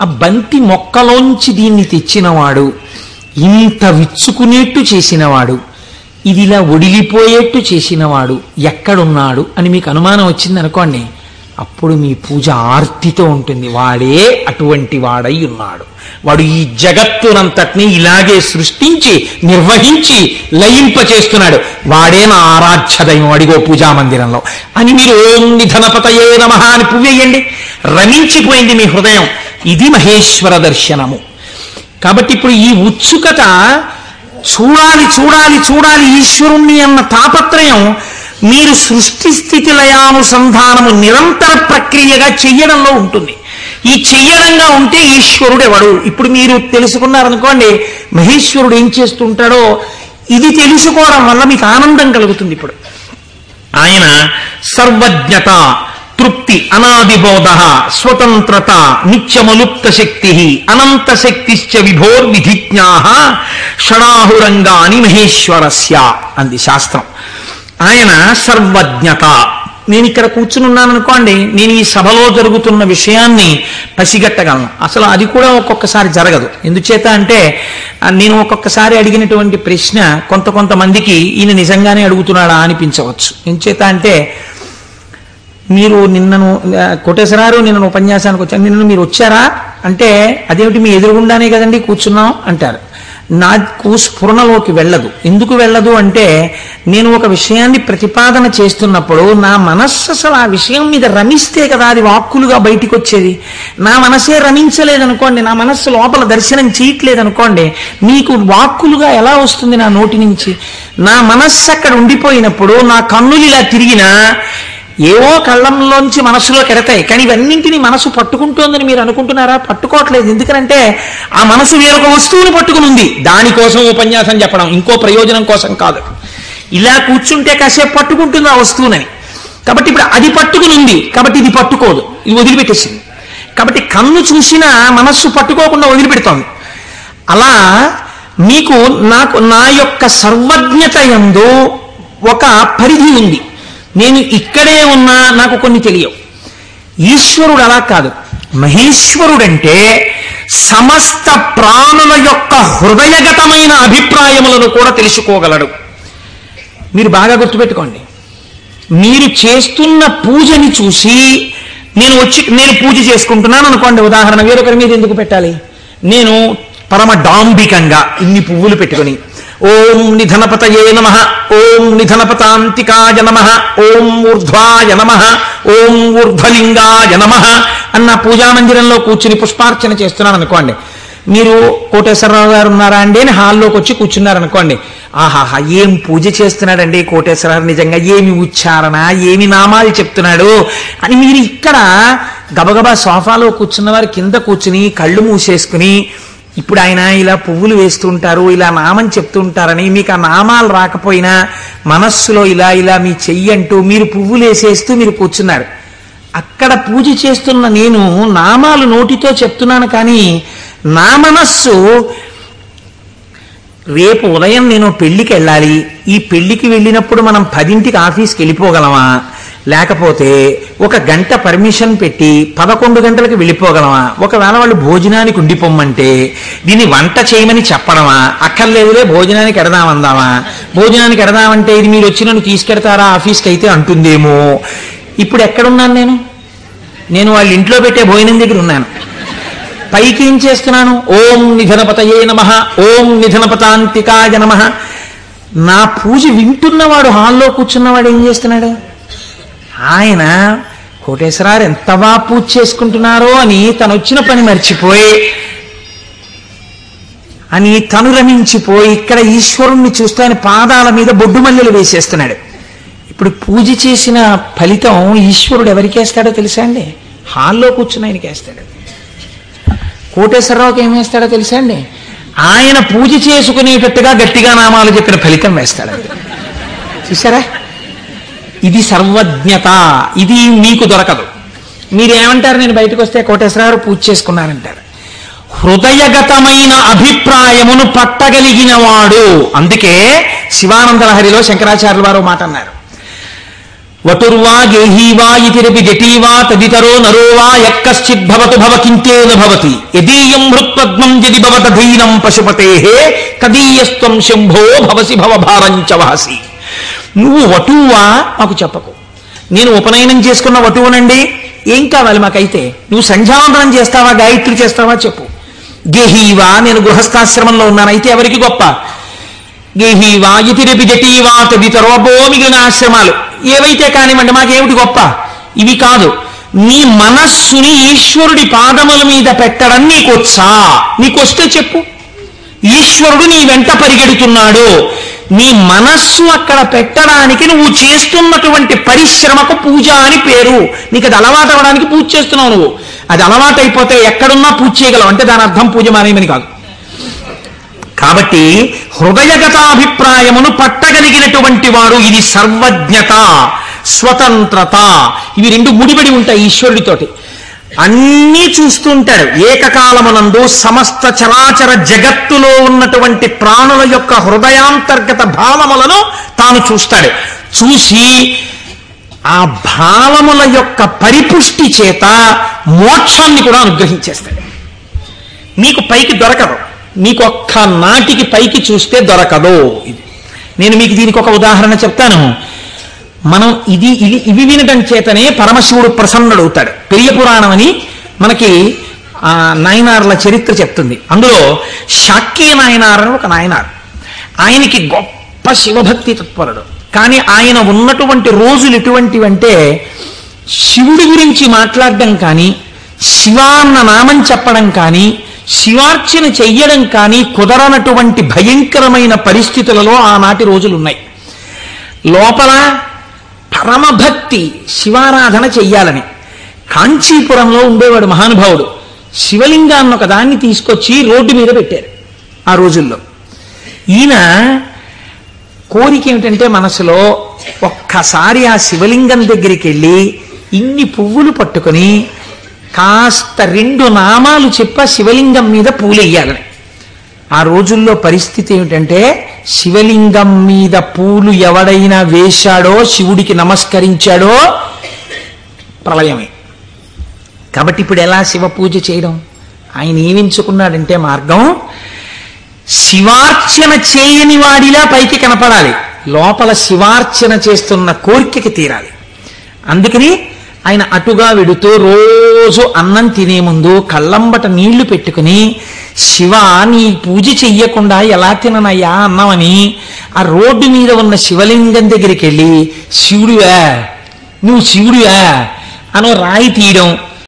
ఆ బంతి మొక్కలోంచి దీన్ని తెచ్చినవాడు, ఇంత విచ్చుకునేట్టు చేసినవాడు, ఇది ఇలా ఒడిలిపోయేట్టు చేసినవాడు ఎక్కడున్నాడు అని మీకు అనుమానం వచ్చిందనుకోండి, అప్పుడు మీ పూజ ఆర్తితో ఉంటుంది. వాడే అటువంటి వాడై ఉన్నాడు, వాడు ఈ జగత్తునంతటినీ ఇలాగే సృష్టించి నిర్వహించి లయింపచేస్తున్నాడు, వాడే నా ఆరాధ్య దైవం అడిగో పూజా మందిరంలో అని మీరు ఓం నిధనపతయే నమః అని పువ్వేయండి. రమించిపోయింది మీ హృదయం. ఇది మహేశ్వర దర్శనము. కాబట్టి ఇప్పుడు ఈ ఉత్సుకత, చూడాలి చూడాలి చూడాలి ఈశ్వరుణ్ణి అన్న తాపత్రయం మీరు సృష్టి స్థితి లయానుసంధానము నిరంతర ప్రక్రియగా చెయ్యడంలో ఉంటుంది. ఈ చెయ్యడంగా ఉంటే ఈశ్వరుడు ఎవడు? ఇప్పుడు మీరు తెలుసుకున్నారనుకోండి మహేశ్వరుడు ఏం చేస్తుంటాడో, ఇది తెలుసుకోవడం వల్ల మీకు ఆనందం కలుగుతుంది. ఇప్పుడు ఆయన సర్వజ్ఞత, తృప్తి, అనాదిబోధ, స్వతంత్రత, నిత్యమలుప్త శక్తి, అనంత శక్తిశ్చ విభోర్విధిజ్ఞా షడాహురంగాని మహేశ్వరస్య అంది శాస్త్రం. ఆయన సర్వజ్ఞత. నేను ఇక్కడ కూర్చునున్నాను అనుకోండి, నేను ఈ సభలో జరుగుతున్న విషయాన్ని పసిగట్టగలను. అసలు అది కూడా ఒక్కొక్కసారి జరగదు. ఎందుచేత అంటే నేను ఒక్కొక్కసారి అడిగినటువంటి ప్రశ్న కొంతమందికి ఈయన నిజంగానే అడుగుతున్నాడా అనిపించవచ్చు. ఎందుచేత అంటే మీరు నిన్నను కోటేశ్వరారు నిన్న ఉపన్యాసానికి వచ్చారు, నిన్న మీరు వచ్చారా అంటే అదేమిటి మీ ఎదురుగుండానే కదండి కూర్చున్నాం అంటారు. నాకు స్ఫురణలోకి వెళ్ళదు. ఎందుకు వెళ్ళదు అంటే నేను ఒక విషయాన్ని ప్రతిపాదన చేస్తున్నప్పుడు నా మనస్సు అసలు ఆ విషయం మీద రమిస్తే కదా అది వాక్కులుగా బయటికి వచ్చేది. నా మనసే రమించలేదనుకోండి, నా మనస్సు లోపల దర్శనం చేయట్లేదనుకోండి, మీకు వాక్కులుగా ఎలా వస్తుంది నా నోటి నుంచి? నా మనస్సు అక్కడ ఉండిపోయినప్పుడు నా కన్నులు ఇలా తిరిగినా ఏవో కళ్ళంలోంచి మనస్సులో కెడతాయి, కానీ ఇవన్నింటినీ మనసు పట్టుకుంటోందని మీరు అనుకుంటున్నారా? పట్టుకోవట్లేదు. ఎందుకంటే ఆ మనసు వేరొక వస్తువుని పట్టుకుని ఉంది. దానికోసం ఉపన్యాసం చెప్పడం, ఇంకో ప్రయోజనం కోసం కాదు. ఇలా కూర్చుంటే కాసేపు పట్టుకుంటుంది ఆ వస్తువునని. కాబట్టి ఇప్పుడు అది పట్టుకుని ఉంది, కాబట్టి ఇది పట్టుకోదు, ఇది వదిలిపెట్టేసింది. కాబట్టి కన్ను చూసినా మనస్సు పట్టుకోకుండా వదిలిపెడుతోంది. అలా మీకు నా యొక్క సర్వజ్ఞత యందు ఒక పరిధి ఉంది. నేను ఇక్కడే ఉన్నా నాకు కొన్ని తెలియవు. ఈశ్వరుడు అలా కాదు. మహేశ్వరుడంటే సమస్త ప్రాణుల యొక్క హృదయగతమైన అభిప్రాయములను కూడా తెలుసుకోగలడు. మీరు బాగా గుర్తుపెట్టుకోండి. మీరు చేస్తున్న పూజని చూసి నేను పూజ చేసుకుంటున్నాను అనుకోండి, ఉదాహరణ వేరొకరి మీద ఎందుకు పెట్టాలి? నేను పరమ డాంబికంగా ఇన్ని పువ్వులు పెట్టుకుని ఓం నిధనపతయే నమః, ఓం నిధనపతాంతికాయ నమః, ఓం ఊర్ధ్వాయ నమః, ఓం ఊర్ధ్వలింగాయ నమః అన్న పూజా మందిరంలో కూర్చుని పుష్పార్చన చేస్తున్నాను అనుకోండి. మీరు కోటేశ్వరరావు గారు ఉన్నారా అండి అని హాల్లోకి వచ్చి కూర్చున్నారనుకోండి, ఆహాహా ఏం పూజ చేస్తున్నాడండి కోటేశ్వరరావు, నిజంగా ఏమి ఉచ్చారణ, ఏమి నామాలు చెప్తున్నాడు అని మీరు ఇక్కడ గబగబా సోఫాలో కూర్చున్న వారు కింద కూర్చుని కళ్ళు మూసేసుకుని ఇప్పుడు ఆయన ఇలా పువ్వులు వేస్తుంటారు, ఇలా నామం చెప్తుంటారని మీకు ఆ నామాలు రాకపోయినా మనస్సులో ఇలా మీ చెయ్యి అంటూ మీరు పువ్వులు వేసేస్తూ మీరు కూర్చున్నారు. అక్కడ పూజ చేస్తున్న నేను నామాలు నోటితో చెప్తున్నాను, కానీ నా మనస్సు రేపు ఉదయం నేను పెళ్లికి వెళ్ళాలి, ఈ పెళ్లికి వెళ్ళినప్పుడు మనం 10ంటికి ఆఫీస్కి వెళ్ళిపోగలమా, లేకపోతే 1 గంట పర్మిషన్ పెట్టి 11 గంటలకు వెళ్ళిపోగలమా, ఒకవేళ వాళ్ళు భోజనానికి ఉండిపోమ్మంటే దీన్ని వంట చేయమని చెప్పడమా, అక్కర్లేదులే భోజనానికి ఎడదామందామా, భోజనానికి ఎడదామంటే ఇది మీరు వచ్చి నన్ను తీసుకెడతారా ఆఫీస్కి అయితే అంటుందేమో. ఇప్పుడు ఎక్కడున్నాను నేను వాళ్ళ ఇంట్లో పెట్టే భోజనం దగ్గర ఉన్నాను. పైకి ఏం చేస్తున్నాను? ఓం నిధనపతయే నమః, ఓం నిధనపతాంతికాయ నమః. నా పూజ వింటున్నవాడు, హాల్లో కూర్చున్నవాడు ఏం చేస్తున్నాడు? ఆయన కోటేశ్వరారు ఎంత బాగా పూజ చేసుకుంటున్నారో అని తను వచ్చిన పని మర్చిపోయి తను రమించిపోయి ఇక్కడ ఈశ్వరుణ్ణి చూస్తే ఆయన పాదాల మీద బొడ్డు మల్లెలు వేసేస్తున్నాడు. ఇప్పుడు పూజ చేసిన ఫలితం ఈశ్వరుడు ఎవరికి వేస్తాడో తెలుసా అండి? హాల్లో కూర్చుని ఆయనకి వేస్తాడు. కోటేశ్వరరావుకి ఏం వేస్తాడో తెలుసా అండి? ఆయన పూజ చేసుకునేటట్టుగా గట్టిగా నామాలు చెప్పిన ఫలితం వేస్తాడు. చూసారా? ఇది సర్వజ్ఞత. ఇది మీకు దొరకదు. మీరేమంటారు? నేను బయటకు వస్తే కోటేశ్వరరావు పూజ చేసుకున్నారంటారు. హృదయగతమైన అభిప్రాయమును పట్టగలిగిన వాడు. అందుకే శివానంద లహరిలో శంకరాచార్యుల వారు మాట అన్నారు, వటుర్వా గేహీవా ఇతిరపి జటీవా తదితరో నరోవా యక్కశ్చిద్భవతు భవకింతేన భవతి యదీయం హృత్పద్మం యది భవతధీనం పశుపతేః తదీయస్త్వం శంభో భవసి భవభారంచ వహసి. నువ్వు వటువా మాకు చెప్పకు, నేను ఉపనయనం చేసుకున్న వటువునండి, ఏం కావాలి మాకైతే? నువ్వు సంధ్యావందనం చేస్తావా, గాయత్రి చేస్తావా చెప్పు. గేహీవా, నేను గృహస్థాశ్రమంలో ఉన్నాను, అయితే ఎవరికి గొప్ప? గేహీవా ఇతిరపి జటీవా తదితరో, మిగిలిన ఆశ్రమాలు ఏవైతే కానివ్వండి, మాకేమిటి గొప్ప? ఇవి కాదు. నీ మనస్సుని ఈశ్వరుడి పాదముల మీద పెట్టడం నీకొచ్చా? నీకొస్తే చెప్పు. ఈశ్వరుడు నీ వెంట పరిగెడుతున్నాడు, నీ మనస్సు అక్కడ పెట్టడానికి నువ్వు చేస్తున్నటువంటి పరిశ్రమకు పూజ అని పేరు. నీకు అది అలవాటు అవ్వడానికి పూజ చేస్తున్నావు. నువ్వు అది అలవాటు అయిపోతే ఎక్కడున్నా పూజ చేయగలవు, అంటే దాని అర్థం పూజ మానేయమని కాదు. కాబట్టి హృదయగతాభిప్రాయమును పట్టగలిగినటువంటి వాడు, ఇది సర్వజ్ఞత, స్వతంత్రత, ఇవి రెండు ముడిపడి ఉంటాయి ఈశ్వరుడితోటి. అన్నీ చూస్తుంటాడు ఏకకాలమునందు. సమస్త చరాచర జగత్తులో ఉన్నటువంటి ప్రాణుల యొక్క హృదయాంతర్గత భావములను తాను చూస్తాడు. చూసి ఆ భావముల యొక్క పరిపుష్టి చేత మోక్షాన్ని కూడా అనుగ్రహించేస్తాడు. నీకు పైకి దొరకదు, నీకు ఒక్క నాటికి పైకి చూస్తే దొరకదు. ఇది నేను మీకు దీనికి ఒక ఉదాహరణ చెప్తాను. మనం ఇవి వినటం చేతనే పరమశివుడు ప్రసన్నుడవుతాడు. పెరియ పురాణం అని మనకి నాయనార్ల చరిత్ర చెప్తుంది. అందులో శాక్య నాయనార్ అని ఒక నాయనార్, ఆయనకి గొప్ప శివభక్తి తత్పరుడు. కానీ ఆయన ఉన్నటువంటి రోజులు ఎటువంటివంటే, శివుడి గురించి మాట్లాడడం కానీ, శివాన్న నామం చెప్పడం కానీ, శివార్చన చెయ్యడం కానీ కుదరనటువంటి భయంకరమైన పరిస్థితులలో ఆనాటి రోజులున్నాయి. లోపల పరమభక్తి, శివారాధన చెయ్యాలని. కాంచీపురంలో ఉండేవాడు మహానుభావుడు. శివలింగాన్ని ఒక దాన్ని తీసుకొచ్చి రోడ్డు మీద పెట్టారు ఆ రోజుల్లో. ఈయన కోరిక ఏమిటంటే, మనసులో ఒక్కసారి ఆ శివలింగం దగ్గరికి వెళ్ళి ఇన్ని పువ్వులు పట్టుకొని కాస్త 2 నామాలు చెప్ప శివలింగం మీద పూలెయ్యాలని. ఆ రోజుల్లో పరిస్థితి ఏమిటంటే, శివలింగం మీద పూలు ఎవడైనా వేశాడో, శివుడికి నమస్కరించాడో ప్రళయమే. కాబట్టి ఇప్పుడు ఎలా శివ పూజ చేయడం? ఆయన ఏమించుకున్నాడంటే మార్గం, శివార్చన చేయని వాడిలా పైకి కనపడాలి, లోపల శివార్చన చేస్తున్న కోరికకి తీరాలి. అందుకని ఆయన అటుగా వెడుతూ రోజు అన్నం తినే ముందు కళ్ళంబట నీళ్లు పెట్టుకుని, శివ నీ పూజ చెయ్యకుండా ఎలా తిననయ్యా అన్నామని ఆ రోడ్డు మీద ఉన్న శివలింగం దగ్గరికి వెళ్ళి, శివుడివా నువ్వు శివుడివా అనో రాయి తీయడం,